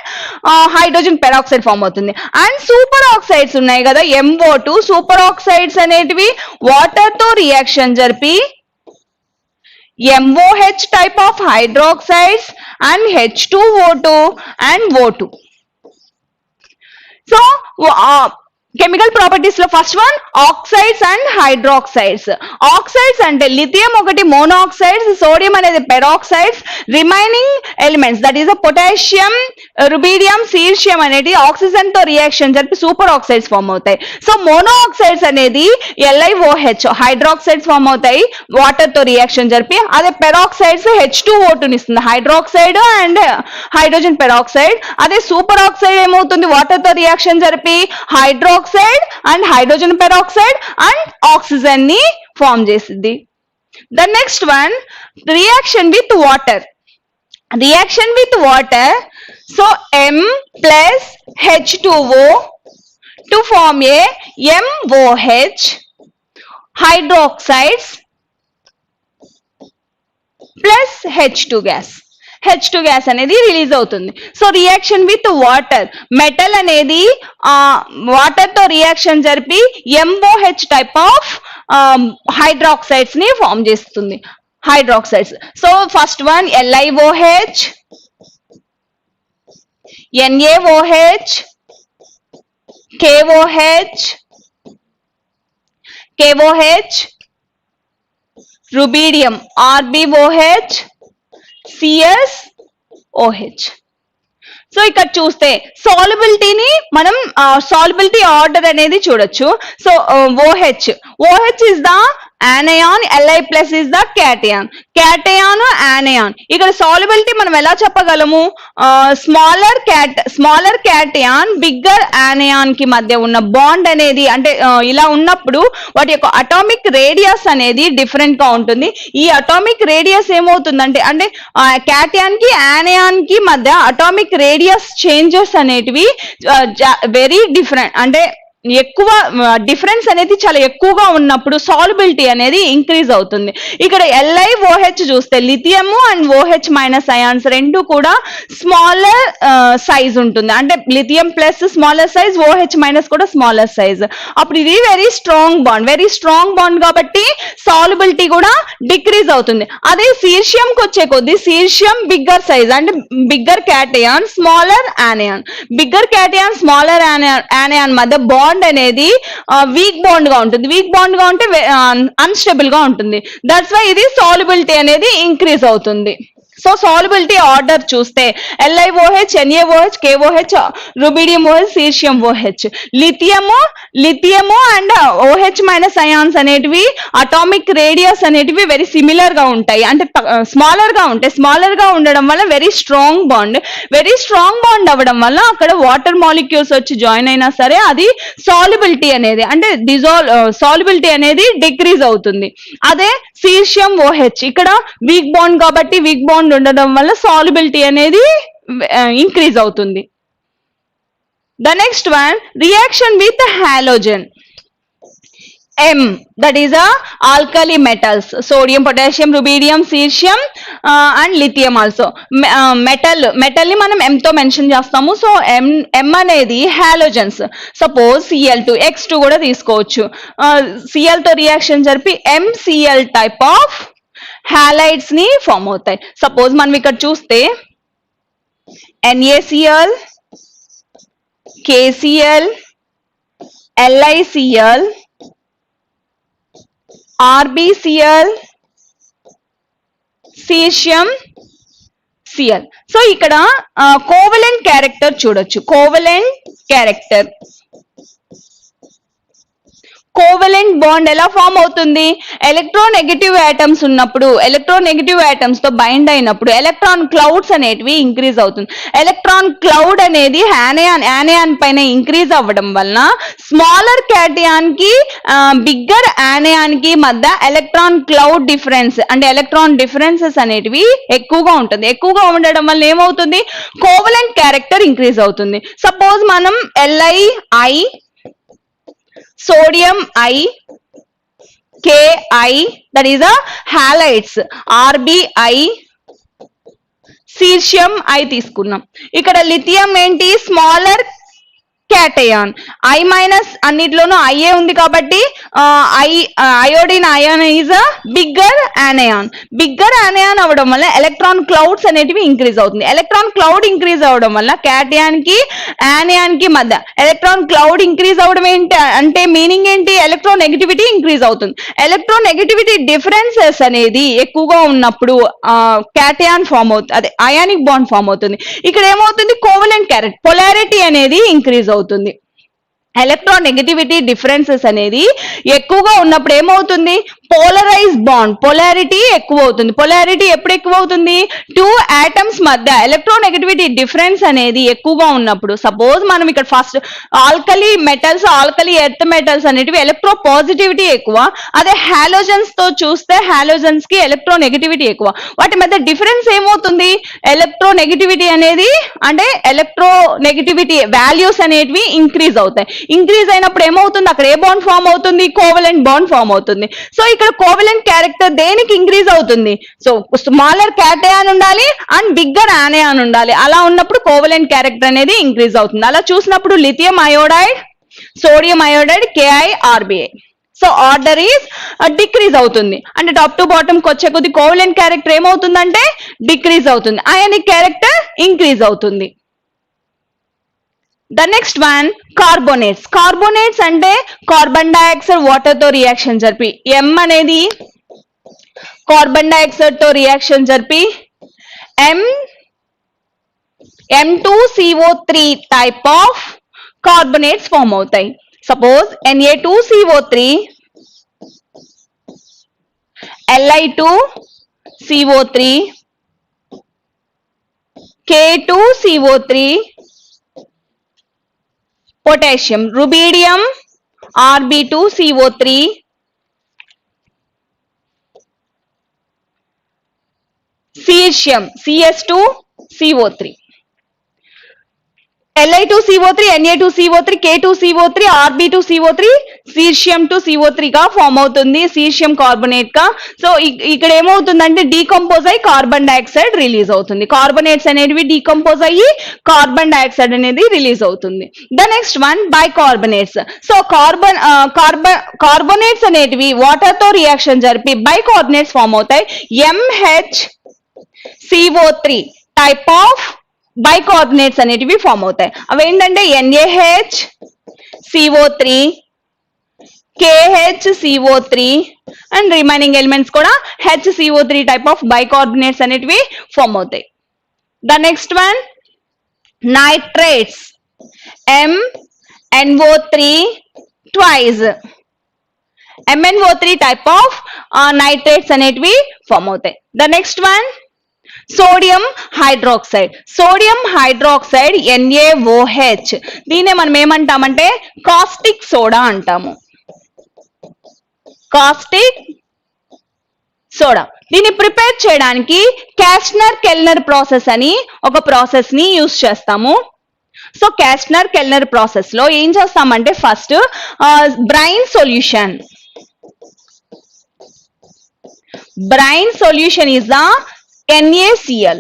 hydrogen peroxide form అవుతుంది. అండ్ సూపర్ ఆక్సైడ్స్ ఉన్నాయి కదా MO2, సూపర్ ఆక్సైడ్స్ అనేటివి water తో reaction జరిపి MOH type of hydroxides and H2O2 and O2. So chemical properties లో first one oxides and hydroxides. Oxides అంటే lithium ఒకటి monoxides, sodium అనేది peroxides, remaining elements that is potassium, rubidium, caesium అనేది oxygen తో reaction జరిపి super oxides form అవుతాయి. So monoxides అనేది LiOH hydroxides form అవుతాయి వాటర్ తో రియాక్షన్ జరిపి. అదే పెరాక్సైడ్స్ H2O2 ఇస్తుంది, హైడ్రాక్సైడ్ అండ్ హైడ్రోజన్ పెరాక్సైడ్. అదే సూపర్ ఆక్సైడ్ ఏమవుతుంది, వాటర్ తో రియాక్షన్ జరిపి hydroxide and hydrogen peroxide and oxygen ని ఫామ్ చేసింది. The next one reaction with water. So M plus H2O to form a MOH hydroxides plus H2 gas అనేది release అవుతుంది. So reaction with water, metal అనేది water తో reaction జరిపి MOH type of hydroxides ని form చేస్తుంది. Hydroxides. So first one LiOH, NaOH, KOH, rubidium RbOH, CSOH. So ఇక్కడ చూస్తే సాల్యుబిలిటీని మనం సాల్యుబిలిటీ ఆర్డర్ అనేది చూడొచ్చు. So OH is the anion, Li plus is the cation, anion. ఇక్కడ సాల్యుబిలిటీ మనం ఎలా చెప్పగలము, స్మాలర్ క్యాటయాన్ బిగ్గర్ anion కి మధ్య ఉన్న బాండ్ అనేది అంటే ఇలా ఉన్నప్పుడు వాటి యొక్క అటామిక్ రేడియస్ అనేది డిఫరెంట్ గా ఉంటుంది. ఈ అటామిక్ రేడియస్ ఏమవుతుందంటే అంటే క్యాటయాన్ కి anion కి మధ్య అటామిక్ రేడియస్ చేంజెస్ అనేటివి వెరీ డిఫరెంట్, అంటే ఎక్కువ డిఫరెన్స్ అనేది చాలా ఎక్కువగా ఉన్నప్పుడు సాల్యుబిలిటీ అనేది ఇంక్రీజ్ అవుతుంది. ఇక్కడ LiOH చూస్తే lithium and OH minus ions రెండు కూడా స్మాలర్ సైజ్ ఉంటుంది. అంటే lithium plus smaller size, OH minus కూడా స్మాలర్ సైజ్. అప్పుడు ఇది వెరీ స్ట్రాంగ్ బాండ్ కాబట్టి సాల్యుబిలిటీ కూడా డిక్రీజ్ అవుతుంది. అదే సీర్షియం కి వచ్చే కొద్దీ సీర్షియం బిగ్గర్ సైజ్ అంటే bigger cation smaller యానయాన్, bigger cation smaller యానయాన్ మధ్య బాండ్ అనేది వీక్ బాండ్ గా ఉంటుంది. వీక్ బాండ్ గా ఉంటే అన్స్టేబుల్ గా ఉంటుంది. దట్స్ వై ఇది సాల్యుబిలిటీ అనేది ఇంక్రీజ్ అవుతుంది. సో సాల్యుబిలిటీ ఆర్డర్ చూస్తే LiOH, NaOH, KOH, rubidium OH, సీర్షియం OH, lithium and OH minus ions అనేటివి అటామిక్ రేడియస్ అనేటివి వెరీ సిమిలర్ గా ఉంటాయి. అంటే స్మాలర్ గా ఉంటాయి. స్మాలర్ గా ఉండడం వల్ల వెరీ స్ట్రాంగ్ బాండ్ అవ్వడం వల్ల అక్కడ వాటర్ మాలిక్యూల్స్ వచ్చి జాయిన్ అయినా సరే అది సాల్యుబిలిటీ అనేది అంటే సాల్యుబిలిటీ అనేది డిక్రీజ్ అవుతుంది. అదే సీర్షియం OH ఇక్కడ వీక్ బాండ్ కాబట్టి వీక్ బాండ్ ఉండడం వల్ల సాల్యుబిలిటీ అనేది ఇంక్రీజ్ అవుతుంది. The next one reaction with halogen. M, that is a alkali metals, sodium, potassium, rubidium, cesium and lithium also. Metal ని మనం M తో మెన్షన్ చేస్తాము. సో M అనేది హాలోజన్స్. సపోజ్ Cl2, X2 కూడా తీసుకోవచ్చు. Cl తో రియాక్షన్ జరిపి MCl టైప్ ఆఫ్ హాలైడ్స్ ని ఫామ్ అవుతాయి. సపోజ్ మనం ఇక్కడ చూస్తే NaCl, KCl, LiCl, RbCl, cesium Cl. So ఇక్కడ కోవలెంట్ క్యారెక్టర్ చూడొచ్చు. కోవలెంట్ బాండ్ ఎలా ఫామ్ అవుతుంది? ఎలక్ట్రోనెగటివ్ ఆటమ్స్ ఉన్నప్పుడు, ఎలక్ట్రోనెగటివ్ ఆటమ్స్ తో బైండ్ అయినప్పుడు ఎలక్ట్రాన్ క్లౌడ్స్ అనేటివి ఇంక్రీజ్ అవుతుంది. ఎలక్ట్రాన్ క్లౌడ్ అనేది యానయాన్ పైన ఇంక్రీజ్ అవ్వడం వలన స్మాలర్ క్యాటయాన్ కి బిగ్గర్ యానయాన్ కి మధ్య ఎలక్ట్రాన్ క్లౌడ్ డిఫరెన్స్ అంటే ఎలక్ట్రాన్ డిఫరెన్సెస్ అనేటివి ఎక్కువగా ఉంటుంది. ఎక్కువగా ఉండడం వల్ల ఏమవుతుంది? కోవలెంట్ క్యారెక్టర్ ఇంక్రీజ్ అవుతుంది. సపోజ్ మనం Li, sodium I, Ki, that is a halides, RbI, cesium I తీసుకున్నాం. ఇక్కడ లిథియం ఏంటి? Smaller cation. I మైనస్ అన్నిట్లోనూ IA ఉంది కాబట్టి iodine ion is a bigger anion అవ్వడం వల్ల ఎలక్ట్రాన్ క్లౌడ్స్ అనేటివి ఇంక్రీజ్ అవుతుంది. ఎలక్ట్రాన్ క్లౌడ్ ఇంక్రీజ్ అవ్వడం వల్ల క్యాటయాన్ కి యానయాన్ కి మధ్య ఎలక్ట్రాన్ క్లౌడ్ ఇంక్రీజ్ అవ్వడం ఏంటి అంటే మీనింగ్ ఏంటి? ఎలక్ట్రోనెగటివిటీ ఇంక్రీజ్ అవుతుంది. ఎలక్ట్రోనెగటివిటీ డిఫరెన్సెస్ అనేది ఎక్కువగా ఉన్నప్పుడు క్యాటయాన్ ఫామ్ అవుతుంది, అదే అయానిక్ బాండ్ ఫామ్ అవుతుంది. ఇక్కడ ఏమవుతుంది? కోవలెంట్ క్యారెక్టర్ పొలారిటీ అనేది ఇంక్రీజ్ అవుతుంది. ఎలక్ట్రోనెగటివిటీ డిఫరెన్సెస్ అనేది ఎక్కువగా ఉన్నప్పుడు ఏమవుతుంది? పోలరైజ్ బాండ్, పొలారిటీ ఎక్కువ అవుతుంది. పొలారిటీ ఎప్పుడు ఎక్కువ అవుతుంది? టూ ఆటమ్స్ మధ్య ఎలక్ట్రోనెగటివిటీ డిఫరెన్స్ అనేది ఎక్కువగా ఉన్నప్పుడు. సపోజ్ మనం ఇక్కడ ఫస్ట్ ఆల్కలీ ఎర్త్ మెటల్స్ అనేటివి ఎలక్ట్రో పాజిటివిటీ ఎక్కువ. అదే హాలోజన్స్ తో చూస్తే హాలోజన్స్ కి ఎలక్ట్రోనెగటివిటీ ఎక్కువ. వాటి మధ్య డిఫరెన్స్ ఏమవుతుంది? ఎలక్ట్రోనెగటివిటీ అనేది అంటే ఎలక్ట్రోనెగటివిటీ వాల్యూస్ అనేటివి ఇంక్రీజ్ అవుతాయి. ఇంక్రీజ్ అయినప్పుడు ఏమవుతుంది? అక్కడ ఏ బాండ్ ఫామ్ అవుతుంది? కోవలెంట్ బాండ్ ఫామ్ అవుతుంది. సో ఇక్కడ కోవలెంట్ క్యారెక్టర్ దేనికి ఇంక్రీజ్ అవుతుంది? సో స్మాలర్ క్యాటయాన్ ఉండాలి అండ్ బిగ్గర్ యానయాన్ ఉండాలి. అలా ఉన్నప్పుడు కోవలెంట్ క్యారెక్టర్ అనేది ఇంక్రీజ్ అవుతుంది. అలా చూసినప్పుడు lithium iodide, sodium iodide, KI, RbI. So order is decrease అవుతుంది. అంటే టాప్ టు బాటమ్ కి వచ్చే కొద్ది కోవలెంట్ క్యారెక్టర్ ఏమవుతుందంటే డిక్రీజ్ అవుతుంది. అయానిక్ క్యారెక్టర్ ఇంక్రీజ్ అవుతుంది. ద నెక్స్ట్ వన్ కార్బోనేట్స్ అంటే కార్బన్ డైఆక్సైడ్ వాటర్ తో రియాక్షన్ జరిపి M అనేది కార్బన్ డైఆక్సైడ్ తో రియాక్షన్ జరిపి M2CO3 type of carbonates form అవుతాయి. Suppose Na2CO3, Li2CO3, K2CO3, potassium, rubidium, Rb2CO3, cesium, CS2CO3. Li2CO3, Na2CO3, K2CO3, Rb2CO3, caesium two CO3 గా form అవుతుంది, సీర్షియం carbonate గా. So ఇక్కడ ఏమవుతుందంటే డీకంపోజ్ అయ్యి కార్బన్ డైఆక్సైడ్ రిలీజ్ అవుతుంది. కార్బోనేట్స్ అనేవి డీకంపోజ్ అయ్యి కార్బన్ డైఆక్సైడ్ అనేది రిలీజ్ అవుతుంది. The next one bicarbonates. So carbonates అనేటివి వాటర్ తో రియాక్షన్ జరిపి బైకార్బోనేట్స్ ఫామ్ అవుతాయి. MHCO3 టైప్ ఆఫ్ బైకార్బోనేట్స్ అనేటివి ఫామ్ అవుతాయి. అవి ఏంటంటే NaHCO3, KHCO3 and remaining elements కూడా HCO3 టైప్ ఆఫ్ బైకార్బోనేట్స్ అనేటివి ఫామ్ అవుతాయి. The next one nitrates. MnO3 twice. MnO3 type of nitrates అనేటివి ఫామ్ అవుతాయి. The next one sodium hydroxide. Sodium hydroxide NaOH. దీన్నే మనం ఏమంటామంటే కాస్టిక్ సోడా అంటాము. Caustic soda. దీన్ని ప్రిపేర్ చేయడానికి క్యాస్నర్ కెల్నర్ ప్రాసెస్ అని ఒక ప్రాసెస్ ని యూజ్ చేస్తాము. సో క్యాస్నర్ కెల్నర్ ప్రాసెస్ లో ఏం చేస్తామంటే first brain solution. Brain solution is the NaCl.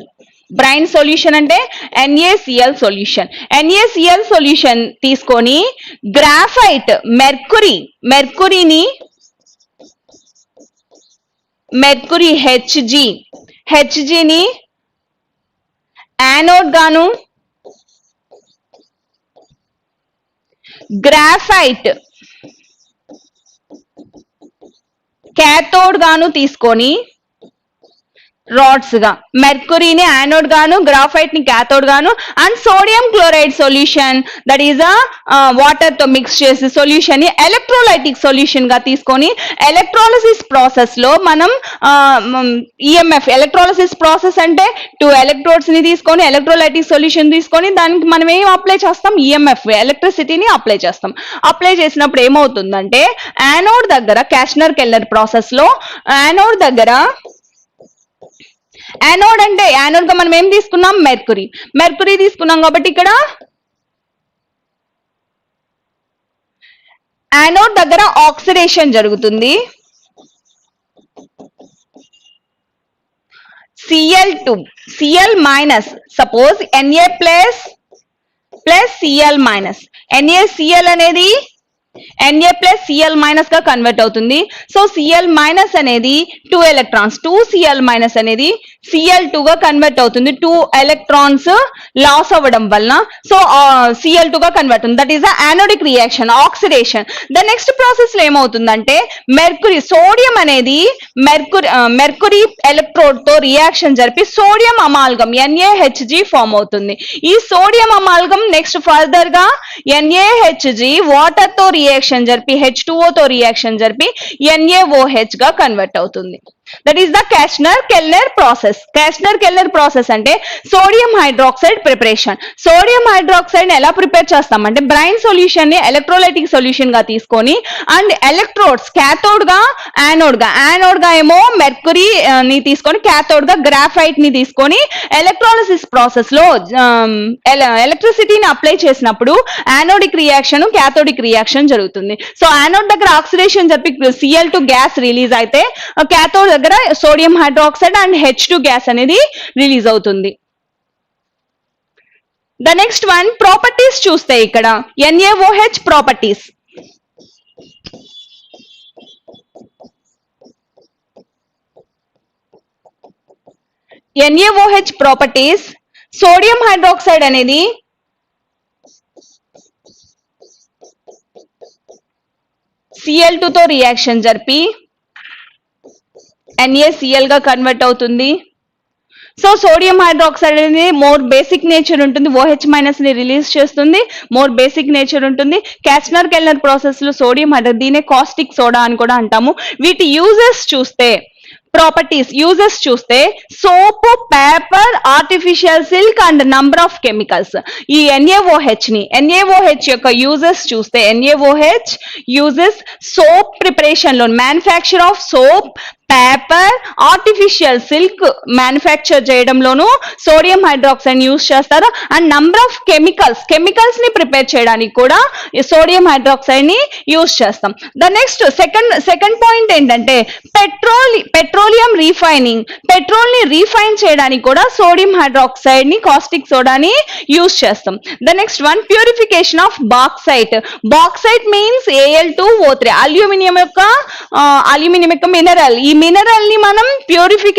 Brain solution అంటే NaCl సొల్యూషన్. NaCl సొల్యూషన్ తీసుకొని గ్రాఫైట్ మెర్కురీని హెచ్జిని యానోడ్ గాను గ్రాఫైట్ క్యాథోడ్ గాను తీసుకొని రాడ్స్ గా మెర్కురీని యానోడ్ గాను గ్రాఫైట్ ని క్యాథోడ్ గాను and sodium chloride solution that is water తో మిక్స్ చేసి సొల్యూషన్ ని ఎలక్ట్రోలైటిక్ సొల్యూషన్ గా తీసుకొని ఎలక్ట్రాలసిస్ ప్రాసెస్ లో మనం ఈఎంఎఫ్ ఎలక్ట్రాలసిస్ ప్రాసెస్ అంటే 2 ఎలక్ట్రోడ్స్ ని తీసుకొని ఎలక్ట్రోలైటిక్ సొల్యూషన్ తీసుకొని దానికి మనం ఏం అప్లై చేస్తాం ఈఎంఎఫ్ ఎలక్ట్రిసిటీని అప్లై చేస్తాం. అప్లై చేసినప్పుడు ఏమవుతుందంటే యానోడ్ దగ్గర క్యాస్నర్ కెల్నర్ ప్రాసెస్ లో యానోడ్ దగ్గర యానోడ్ అంటే యానోడ్ గా మనం ఏం తీసుకున్నాం మెర్కురీ తీసుకున్నాం కాబట్టి ఇక్కడ యానోడ్ దగ్గర ఆక్సిడేషన్ జరుగుతుంది. Cl minus suppose Na plus Cl minus NaCl అనేది Na ప్లస్ Cl మైనస్ గా కన్వర్ట్ అవుతుంది. సో Cl మైనస్ అనేది 2 ఎలక్ట్రాన్స్ 2Cl మైనస్ అనేది Cl2 గా కన్వర్ట్ అవుతుంది. 2 ఎలక్ట్రాన్స్ లాస్ అవ్వడం వలన సో Cl2 గా కన్వర్ట్ అవుతుంది. That is the anodic reaction oxidation. The next process లో ఏమవుతుందంటే సోడియం అనేది మెర్కురీ ఎలక్ట్రోడ్ తో రియాక్షన్ జరిపి సోడియం అమాల్గం NaHg ఫామ్ అవుతుంది. ఈ సోడియం అమాల్గం నెక్స్ట్ ఫర్దర్ గా NaHg వాటర్ తో రియాక్షన్ జరిపి H2O తో రియాక్షన్ జరిపి NaOH గా కన్వర్ట్ అవుతుంది. That is the Castner Kellner process. Castner Kellner process అంటే sodium hydroxide preparation. Sodium hydroxide ఎలా ప్రిపేర్ చేస్తామంటే బ్రైన్ సొల్యూషన్ ని ఎలక్ట్రోలైటిక్ సొల్యూషన్ గా తీసుకొని అండ్ ఎలక్ట్రోడ్స్ క్యాథోడ్ గా యానోడ్ గా ఏమో మెర్కురీ ని తీసుకొని క్యాథోడ్ గా గ్రాఫైట్ ని తీసుకొని ఎలక్ట్రాలిసిస్ ప్రాసెస్ లో ఎలక్ట్రిసిటీని అప్లై చేసినప్పుడు యానోడిక్ రియాక్షన్ క్యాథోడిక్ రియాక్షన్ జరుగుతుంది. సో యానోడ్ దగ్గర ఆక్సిడేషన్ జరిపి Cl2 గ్యాస్ రిలీజ్ అయితే క్యాథోడ్ దగ్గర sodium hydroxide and H2 gas అనేది రిలీజ్ అవుతుంది. ద నెక్స్ట్ వన్ ప్రాపర్టీస్ చూస్తే ఇక్కడ NaOH properties. NaOH properties sodium hydroxide అనేది Cl2 తో రియాక్షన్ జరిపి NaCl గా కన్వర్ట్ అవుతుంది. సో సోడియం హైడ్రాక్సైడ్ అనేది మోర్ బేసిక్ నేచర్ ఉంటుంది. OH మైనస్ ని రిలీజ్ చేస్తుంది. మోర్ బేసిక్ నేచర్ ఉంటుంది. క్యాస్నర్ కెల్నర్ ప్రాసెస్ లో సోడియం హైడ్రాక్సైడ్ దీనే కాస్టిక్ సోడా అని కూడా అంటాము. వీటి యూజెస్ చూస్తే ప్రాపర్టీస్ యూజెస్ చూస్తే soap, paper, artificial silk and number of chemicals. ఈ NaOH యొక్క యూజెస్ చూస్తే NaOH యూజెస్ సోప్ ప్రిపరేషన్ లో manufacture of soap, paper, artificial silk manufacture చేయడంలోనూ సోడియం హైడ్రాక్సైడ్ యూస్ చేస్తారు. అండ్ నంబర్ ఆఫ్ కెమికల్స్ ని prepare చేయడానికి కూడా ఈ సోడియం హైడ్రాక్సైడ్ ని యూస్ చేస్తాం. ద నెక్స్ట్ సెకండ్ పాయింట్ ఏంటంటే పెట్రోలియం రీఫైనింగ్. పెట్రోల్ ని రీఫైన్ చేయడానికి కూడా సోడియం హైడ్రాక్సైడ్ ని, కాస్టిక్ సోడాని యూస్ చేస్తాం. The next one purification of bauxite. Bauxite means Al2O3, aluminium యొక్క మినరల్. ఈ మినరల్ ని మనం ప్యూరిఫై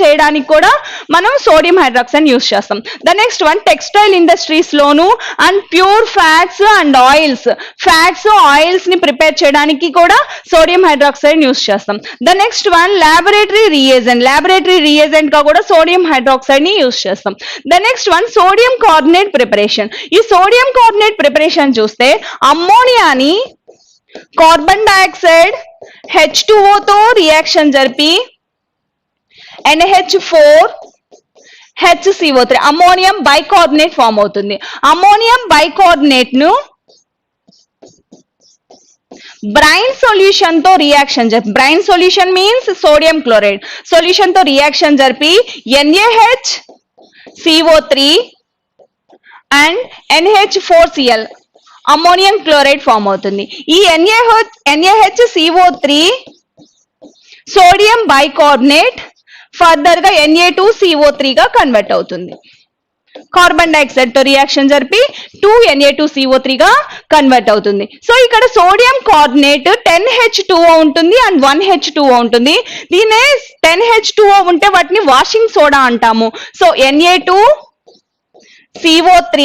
చేయడానికి కూడా మనం సోడియం హైడ్రాక్సైడ్ యూస్ చేస్తాం. The next one textile industries loan and pure fats and oils ని ప్రిపేర్ చేయడానికి కూడా సోడియం హైడ్రాక్సైడ్ యూస్ చేస్తాం. The next one laboratory reagent గా కూడా సోడియం హైడ్రాక్సైడ్ ని యూస్ చేస్తాం. The next one sodium carbonate preparation. ఈ సోడియం కార్బోనేట్ ప్రిపరేషన్ చూస్తే అమ్మోనియాని కార్బన్ డైఆక్సైడ్ H2O తో రియాక్షన్ జరిపి NH4 HCO3 ammonium bicarbonate form అవుతుంది. అమ్మోనియం బైకార్బోనేట్ ను బ్రైన్ సొల్యూషన్ తో రియాక్షన్ జరిపి, brine solution means sodium chloride solution తో రియాక్షన్ జరిపి NaHCO3 and NH4Cl ammonium chloride form అవుతుంది. ఈ NaHCO3 సోడియం బైకార్బోనేట్ ఫర్దర్ గా Na2CO3 గా కన్వర్ట్ అవుతుంది. కార్బన్ డైఆక్సైడ్ తో రియాక్షన్ జరిపి 2Na2CO3 గా కన్వర్ట్ అవుతుంది. సో ఇక్కడ సోడియం కార్బోనేట్ 10H2O ఉంటుంది అండ్ 1H2O ఉంటుంది. దీనే 10H2O ఉంటే వాటిని వాషింగ్ సోడా అంటాము. సో Na2CO3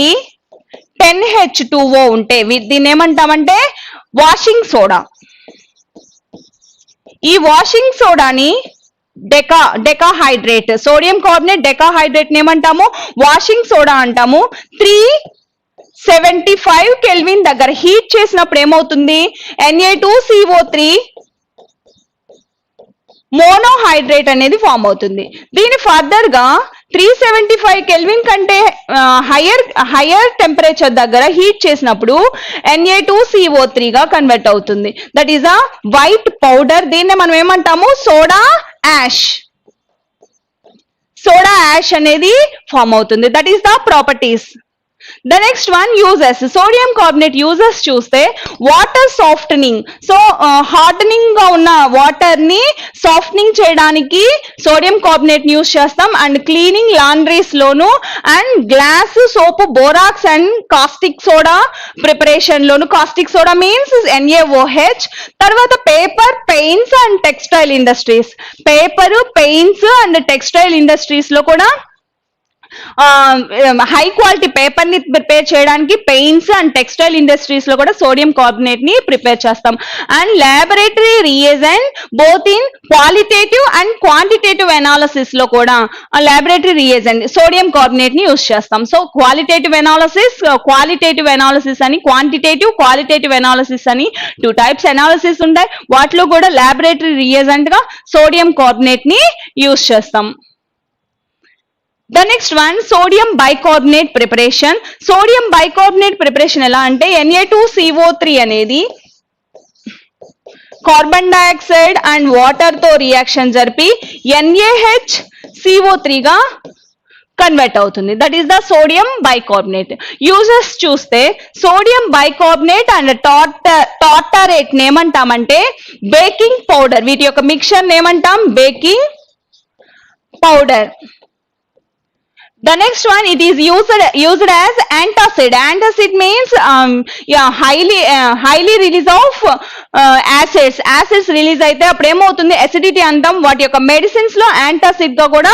10H2O ఉంటే దీన్ని ఏమంటామంటే వాషింగ్ సోడా. ఈ washing సోడాని decahydrate, sodium carbonate decahydrate ఏమంటాము, వాషింగ్ సోడా అంటాము. 375 కెల్విన్ దగ్గర హీట్ చేసినప్పుడు ఏమవుతుంది, Na2CO3 మోనోహైడ్రేట్ అనేది ఫామ్ అవుతుంది. దీని ఫర్దర్ గా 375 కెల్విన్ కంటే హయ్యర్ టెంపరేచర్ దగ్గర హీట్ చేసినప్పుడు Na2CO3 గా కన్వర్ట్ అవుతుంది. That is a white powder. దీన్ని మనం ఏమంటాము, సోడా యాష్ అనేది ఫామ్ అవుతుంది. That is the properties. The next one uses. Sodium carbonate uses చూస్తే వాటర్ సాఫ్టనింగ్. సో హార్డనింగ్ గా ఉన్న వాటర్ ని సాఫ్టనింగ్ చేయడానికి సోడియం కార్బోనేట్ యూజ్ చేస్తాం. అండ్ క్లీనింగ్ లాండ్రీస్ లోను and glass, soap, borax and caustic soda preparation లోను. Caustic soda means NaOH. తర్వాత paper, paints and textile industries. Paper, paints and textile industries లో కూడా హై క్వాలిటీ పేపర్ ని prepare చేయడానికి paints and textile industries లో కూడా sodium carbonate ని prepare చేస్తాం. And laboratory reagent both in qualitative and quantitative analysis లో కూడా లాబొరేటరీ రియేజెంట్ సోడియం కార్బోనేట్ ని యూస్ చేస్తాం. సో క్వాలిటేటివ్ అనాలిసిస్ అని, క్వాలిటేటివ్ అనాలిసిస్ అని 2 టైప్స్ అనాలిసిస్ ఉంటాయి. వాటిలో కూడా లాబొరేటరీ రియేజెంట్ గా సోడియం కార్బోనేట్ ని యూస్ చేస్తాం. The next one sodium bicarbonate preparation. Sodium bicarbonate preparation ఎలా అంటే Na2CO3 అనేది కార్బన్ డైఆక్సైడ్ అండ్ వాటర్ తో రియాక్షన్ జరిపి NaHCO3 గా కన్వర్ట్ అవుతుంది. That is the sodium bicarbonate. Uses చూస్తే సోడియం బైకార్బోనేట్ అండ్ టార్టారేట్ ఏమంటామంటే బేకింగ్ పౌడర్. వీటి యొక్క మిక్చర్ ఏమంటాం, baking powder. The next one, it is used as antacid. Antacid means highly release of acids. Acids release అయితే అప్పుడు ఏమవుతుంది, acidity అంటాం. వాటి యొక్క మెడిసిన్స్ లో యాంటాసిడ్ గా కూడా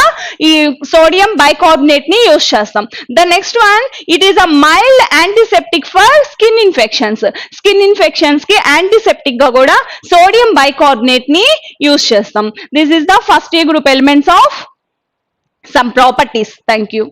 ఈ సోడియం బైకార్బోనేట్ ని యూస్ చేస్తాం. The next one, it is a mild antiseptic for skin infections. Skin infections కి యాంటీసెప్టిక్ గా కూడా సోడియం బైకార్బోనేట్ ని యూస్ చేస్తాం. This is the first A group elements of some properties. Thank you.